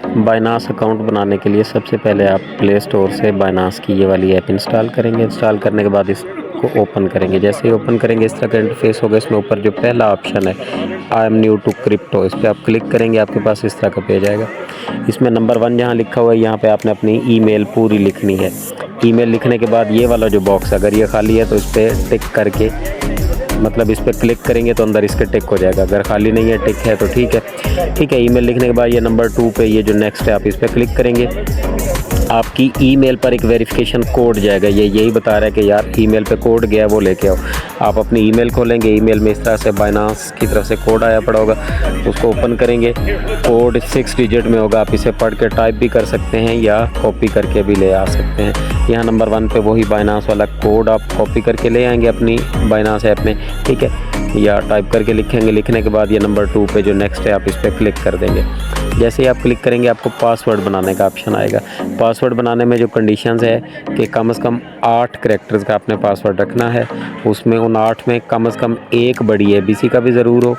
बाइनास account बनाने के लिए सबसे पहले आप प्ले स्टोर से बाइनास की ये वाली ऐप इंस्टॉल करेंगे। इंस्टॉल करने के बाद इसको ओपन करेंगे। जैसे ही ओपन करेंगे इस तरह का इंटरफेस होगा। इसमें ऊपर जो पहला ऑप्शन है I am new to crypto, इस पर आप क्लिक करेंगे, आपके पास इस तरह का पेज आएगा। इसमें नंबर 1 जहाँ लिखा हुआ है यहाँ पे आपने अपनी ईमेल पूरी लिखनी है। ईमेल लिखने के बाद ये वाला जो बॉक्स अगर ये खाली है तो इस पर टिक करके, मतलब इस पर क्लिक करेंगे तो अंदर इसके टिक हो जाएगा। अगर खाली नहीं है, टिक है तो ठीक है। ईमेल लिखने के बाद ये नंबर 2 पे ये जो नेक्स्ट है आप इस पर क्लिक करेंगे। आपकी ईमेल पर एक वेरिफिकेशन कोड जाएगा। ये यही बता रहा है कि यार ईमेल पे कोड गया है, वो लेके आओ। आप अपनी ईमेल खोलेंगे, ईमेल में इस तरह से बाइनास की तरफ से कोड आया पड़ा होगा, उसको ओपन करेंगे। कोड 6 डिजिट में होगा। आप इसे पढ़ के टाइप भी कर सकते हैं या कॉपी करके भी ले आ सकते हैं। यहाँ नंबर 1 पे वही बाइनास वाला कोड आप कॉपी करके ले आएंगे अपनी बाइनास ऐप में, ठीक है, या टाइप करके लिखेंगे। लिखने के बाद ये नंबर 2 पे जो नेक्स्ट है आप इस पर क्लिक कर देंगे। जैसे ही आप क्लिक करेंगे आपको पासवर्ड बनाने का ऑप्शन आएगा। पासवर्ड बनाने में जो कंडीशंस है कि कम से कम 8 कैरेक्टर्स का आपने पासवर्ड रखना है। उसमें उन 8 में कम से कम एक बड़ी ABC का भी ज़रूर हो,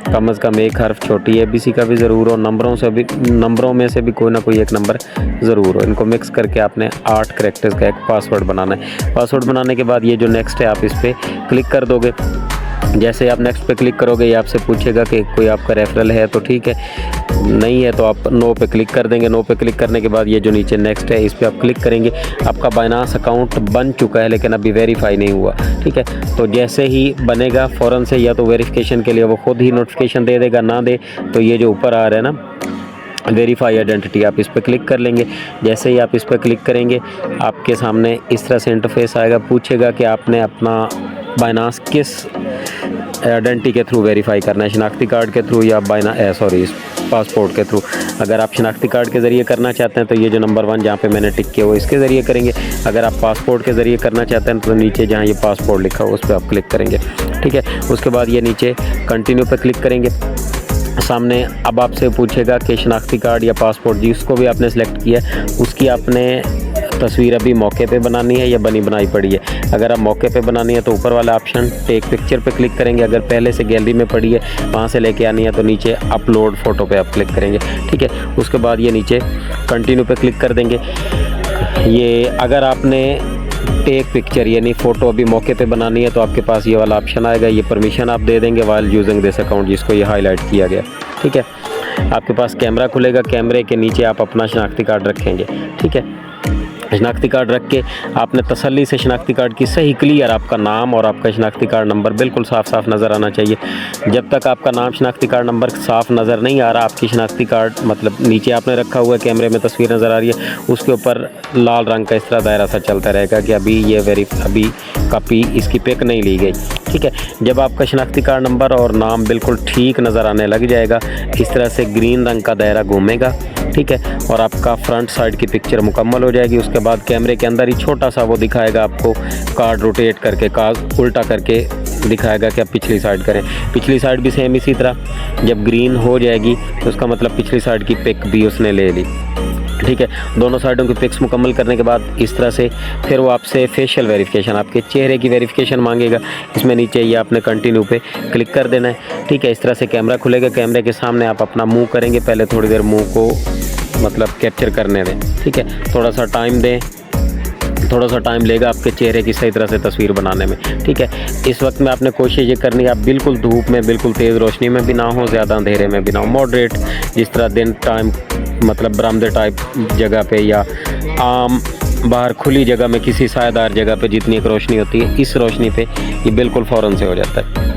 कम से कम एक हर्फ छोटी ABC का भी ज़रूर हो, नंबरों में से भी कोई ना कोई एक नंबर ज़रूर हो। इनको मिक्स करके आपने 8 कैरेक्टर्स का एक पासवर्ड बनाना है। पासवर्ड बनाने के बाद ये जो नेक्स्ट है आप इस पर क्लिक कर दोगे। जैसे आप नेक्स्ट पे क्लिक करोगे ये आपसे पूछेगा कि कोई आपका रेफरल है तो ठीक है, नहीं है तो आप नो पे क्लिक कर देंगे। नो पे क्लिक करने के बाद ये जो नीचे नेक्स्ट है इस पर आप क्लिक करेंगे। आपका बाइनास अकाउंट बन चुका है लेकिन अभी वेरीफाई नहीं हुआ, ठीक है। तो जैसे ही बनेगा फ़ौरन से या तो वेरिफिकेशन के लिए वो खुद ही नोटिफिकेशन दे देगा, ना दे तो ये जो ऊपर आ रहा है ना वेरीफाई आइडेंटिटी, आप इस पर क्लिक कर लेंगे। जैसे ही आप इस पर क्लिक करेंगे आपके सामने इस तरह से इंटरफेस आएगा। पूछेगा कि आपने अपना बाइनास किस आइडेंटिटी के थ्रू वेरीफाई करना है, शनाख्ती कार्ड के थ्रू या पासपोर्ट के थ्रू। अगर आप शनाख्ती कार्ड के ज़रिए करना चाहते हैं तो ये जो नंबर 1 जहाँ पे मैंने टिक किया वो इसके ज़रिए करेंगे। अगर आप पासपोर्ट के ज़रिए करना चाहते हैं तो नीचे जहाँ ये पासपोर्ट लिखा हो उस पर आप क्लिक करेंगे, ठीक है। उसके बाद ये नीचे कंटिन्यू पर क्लिक करेंगे। सामने अब आपसे पूछेगा कि शनाख्ती कार्ड या पासपोर्ट जिसको भी आपने सेलेक्ट किया उसकी आपने तस्वीर अभी मौके पे बनानी है या बनी बनाई पड़ी है। अगर आप मौके पे बनानी है तो ऊपर वाला ऑप्शन टेक पिक्चर पे क्लिक करेंगे। अगर पहले से गैलरी में पड़ी है वहाँ से लेके आनी है तो नीचे अपलोड फ़ोटो पे आप क्लिक करेंगे, ठीक है। उसके बाद ये नीचे कंटिन्यू पे क्लिक कर देंगे। ये अगर आपने टेक पिक्चर यानी फ़ोटो अभी मौके पे बनानी है तो आपके पास ये वाला ऑप्शन आएगा। ये परमिशन आप दे देंगे वाइल यूजिंग दिस अकाउंट, जिसको ये हाईलाइट किया गया, ठीक है। आपके पास कैमरा खुलेगा, कैमरे के नीचे आप अपना शनाख्ती कार्ड रखेंगे, ठीक है। शनाख्ती कार्ड रख के आपने तसल्ली से शनाख्ती कार्ड की सही क्लियर आपका नाम और आपका शनाख्ती कार्ड नंबर बिल्कुल साफ नज़र आना चाहिए। जब तक आपका नाम शनाख्ती कार्ड नंबर साफ नज़र नहीं आ रहा, आपकी शनाख्ती कार्ड मतलब नीचे आपने रखा हुआ है, कैमरे में तस्वीर नज़र आ रही है, उसके ऊपर लाल रंग का इस तरह दायरा सा चलता रहेगा कि अभी कॉपी इसकी पिक नहीं ली गई, ठीक है। जब आपका शनाख्ती कार्ड नंबर और नाम बिल्कुल ठीक नज़र आने लग जाएगा इस तरह से ग्रीन रंग का दायरा घूमेगा, ठीक है, और आपका फ्रंट साइड की पिक्चर मुकम्मल हो जाएगी। उसके बाद कैमरे के अंदर ही छोटा सा वो दिखाएगा आपको कार्ड रोटेट करके, कार्ड उल्टा करके दिखाएगा कि आप पिछली साइड करें। पिछली साइड भी सेम इसी तरह जब ग्रीन हो जाएगी तो उसका मतलब पिछली साइड की पिक भी उसने ले ली, ठीक है। दोनों साइडों की पिक्स मुकम्मल करने के बाद इस तरह से फिर वो आपसे फेशियल वेरिफिकेशन, आपके चेहरे की वेरिफिकेशन मांगेगा। इसमें नीचे ये आपने कंटिन्यू पे क्लिक कर देना है, ठीक है। इस तरह से कैमरा खुलेगा, कैमरे के सामने आप अपना मुंह करेंगे। पहले थोड़ी देर मुंह को मतलब कैप्चर करने दें, ठीक है। थोड़ा सा टाइम दें, थोड़ा सा टाइम लेगा आपके चेहरे की सही तरह से तस्वीर बनाने में, ठीक है। इस वक्त में आपने कोशिश ये करनी है आप बिल्कुल धूप में, बिल्कुल तेज़ रोशनी में भी ना हो, ज़्यादा अंधेरे में भी ना हो, मॉडरेट, जिस तरह दिन टाइम मतलब बरामदे टाइप जगह पे या आम बाहर खुली जगह में किसी सायेदार जगह पे जितनी एक रोशनी होती है इस रोशनी पे ये बिल्कुल फ़ौरन से हो जाता है,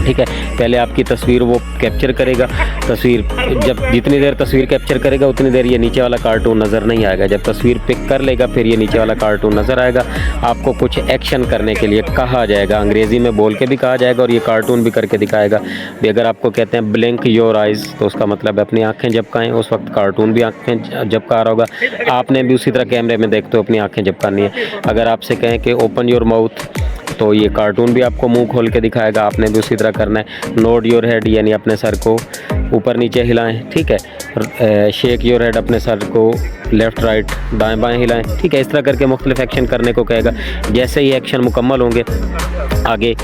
ठीक है। पहले आपकी तस्वीर वो कैप्चर करेगा। तस्वीर जब जितनी देर तस्वीर कैप्चर करेगा उतनी देर ये नीचे वाला कार्टून नज़र नहीं आएगा। जब तस्वीर पिक कर लेगा फिर ये नीचे वाला कार्टून नज़र आएगा। आपको कुछ एक्शन करने के लिए कहा जाएगा, अंग्रेज़ी में बोल के भी कहा जाएगा और ये कार्टून भी करके दिखाएगा। भी अगर आपको कहते हैं ब्लिंक योर आइज़ तो उसका मतलब अपनी आँखें झपकाएं, उस वक्त कार्टून भी आँखें झपका रहा होगा। आपने भी उसी तरह कैमरे में देखते हो अपनी आँखें झपकानी है। अगर आपसे कहें कि ओपन योर माउथ तो ये कार्टून भी आपको मुंह खोल के दिखाएगा, आपने भी उसी तरह करना है। नोड योर हेड यानी अपने सर को ऊपर नीचे हिलाएं, ठीक है। शेक योर हेड अपने सर को लेफ़्ट राइट दाएं बाएं हिलाएं, ठीक है। इस तरह करके मुख्तलिफ एक्शन करने को कहेगा। जैसे ही एक्शन मुकम्मल होंगे आगे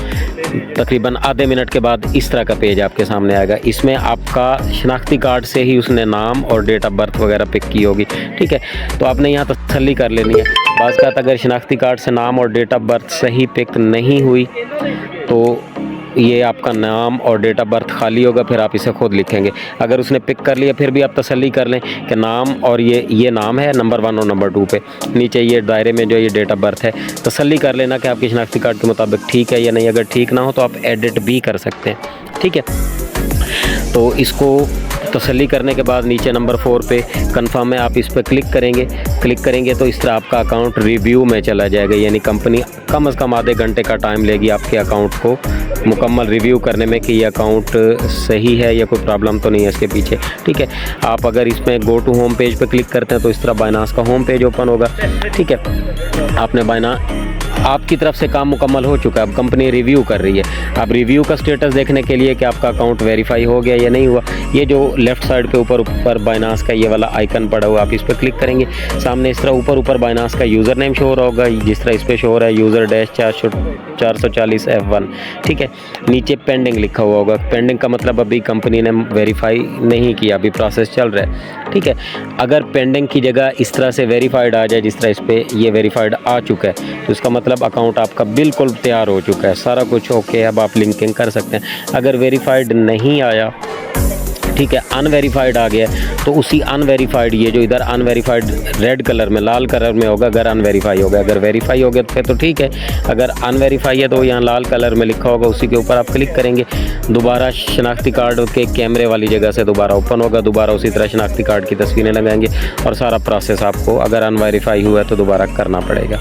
तकरीबन आधे मिनट के बाद इस तरह का पेज आपके सामने आएगा। इसमें आपका शनाख्ती कार्ड से ही उसने नाम और डेट ऑफ बर्थ वगैरह पिक की होगी, ठीक है। तो आपने यहाँ तसल्ली कर लेनी है। बाज़ का अगर शनाख्ती कार्ड से नाम और डेट ऑफ बर्थ सही पिक नहीं हुई तो ये आपका नाम और डेट ऑफ बर्थ खाली होगा, फिर आप इसे खुद लिखेंगे। अगर उसने पिक कर लिया फिर भी आप तसल्ली कर लें कि नाम और ये नाम है नंबर 1 और नंबर 2 पे, नीचे ये दायरे में जो ये डेट ऑफ बर्थ है, तसल्ली कर लेना कि आपकी शनाख्ती कार्ड के मुताबिक ठीक है या नहीं। अगर ठीक ना हो तो आप एडिट भी कर सकते हैं, ठीक है। तो इसको तसल्ली करने के बाद नीचे नंबर 4 पे कंफर्म है, आप इस पर क्लिक करेंगे तो इस तरह आपका अकाउंट रिव्यू में चला जाएगा। यानी कंपनी कम से कम आधे घंटे का टाइम लेगी आपके अकाउंट को मुकम्मल रिव्यू करने में कि ये अकाउंट सही है या कोई प्रॉब्लम तो नहीं है इसके पीछे, ठीक है। आप अगर इसमें गो टू होम पेज पे क्लिक करते हैं तो इस तरह बाइनास का होम पेज ओपन होगा, ठीक है। आपने आपकी तरफ से काम मुकम्मल हो चुका है, अब कंपनी रिव्यू कर रही है। अब रिव्यू का स्टेटस देखने के लिए कि आपका अकाउंट वेरीफाई हो गया या नहीं हुआ, ये जो लेफ़्ट साइड पे ऊपर बाइनास का ये वाला आइकन पड़ा हुआ, आप इस पर क्लिक करेंगे। सामने इस तरह ऊपर बाइनास का यूज़र नेम शो हो रहा होगा, जिस तरह इस पर शो हो रहा है user-440F1, ठीक है। नीचे पेंडिंग लिखा हुआ होगा। पेंडिंग का मतलब अभी कंपनी ने वेरीफाई नहीं किया, अभी प्रोसेस चल रहा है, ठीक है। अगर पेंडिंग की जगह इस तरह से वेरीफाइड आ जाए, जिस तरह इस पर ये वेरीफाइड आ चुका है, तो इसका मतलब अकाउंट आपका बिल्कुल तैयार हो चुका है, सारा कुछ ओके, अब आप लिंकिंग कर सकते हैं। अगर वेरीफाइड नहीं आया, ठीक है, अनवेरीफाइड आ गया, तो उसी अनवेरीफाइड, ये जो इधर अनवेरीफाइड रेड कलर में लाल कलर में होगा अगर अनवेरीफाई हो गया। अगर वेरीफाई हो गया तो फिर तो ठीक है, अगर अनवेरीफाई है तो यहाँ लाल कलर में लिखा होगा, उसी के ऊपर आप क्लिक करेंगे। दोबारा शनाख्ती कार्ड के कैमरे वाली जगह से दोबारा ओपन होगा, दोबारा उसी तरह शनाख्ती कार्ड की तस्वीरें लगाएंगे और सारा प्रोसेस आपको अगर अनवेरीफाई हुआ है तो दोबारा करना पड़ेगा।